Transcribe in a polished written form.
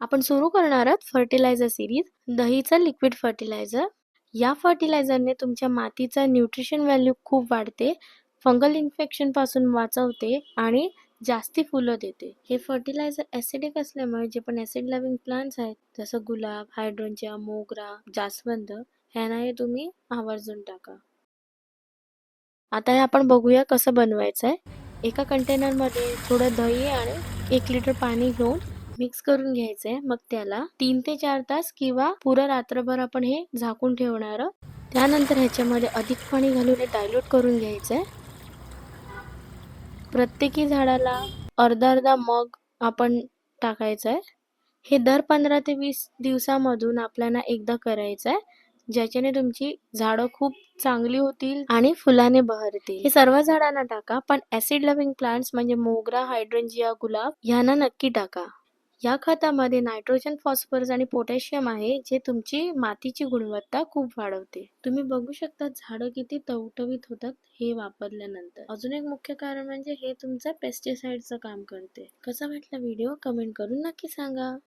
आपण सुरू करणार आहोत फर्टिलायझर सिरीज, दहीचं लिक्विड फर्टिलायझर. या फर्टिलायझरने तुमच्या मातीचा न्यूट्रिशन व्हॅल्यू खूप वाढते, फंगल इन्फेक्शन पासून वाचवते आणि जास्ती फुलं देते. हे फर्टिलायझर ॲसिडिक असल्यामुळे जे पण ॲसिड लव्हिंग प्लांट्स आहेत जसं गुलाब, हायड्रेंजिया, मोगरा, जास्वंद ह्यांना हे तुम्ही आवर्जून टाका. आता हे आपण बघूया कसं बनवायचं आहे. एका कंटेनरमध्ये थोडं दही आणि 1 लिटर पाणी घेऊन मिक्स करून घ्यायचं आहे. मग त्याला 3 ते 4 तास किंवा पुरं रात्रभर आपण हे झाकून ठेवणार आहोत. त्यानंतर ह्याच्यामध्ये अधिक पाणी घालून हे डायल्यूट करून घ्यायचं आहे. प्रत्येकी झाडाला अर्धा मग आपण टाकायचं आहे. हे दर 15 ते 20 दिवसामधून आपल्याला एकदा करायचं आहे, ज्याच्याने तुमची झाडं खूप चांगली होतील आणि फुलाने बहरतील. हे सर्व झाडांना टाका, पण ॲसिड लव्हिंग प्लांट्स म्हणजे मोगरा, हायड्रेंजिया, गुलाब ह्यांना नक्की टाका. या खतामध्ये नायट्रोजन, फॉस्फरस आणि पोटॅशियम आहे, जे तुमची मातीची गुणवत्ता खूप वाढवते. तुम्ही बघू शकता झाडं किती टवटवीत होतात हे वापरल्यानंतर. अजून एक मुख्य कारण म्हणजे हे तुमचं पेस्टिसाइडचं काम करते. कसा वाटला व्हिडिओ कमेंट करून नक्की सांगा.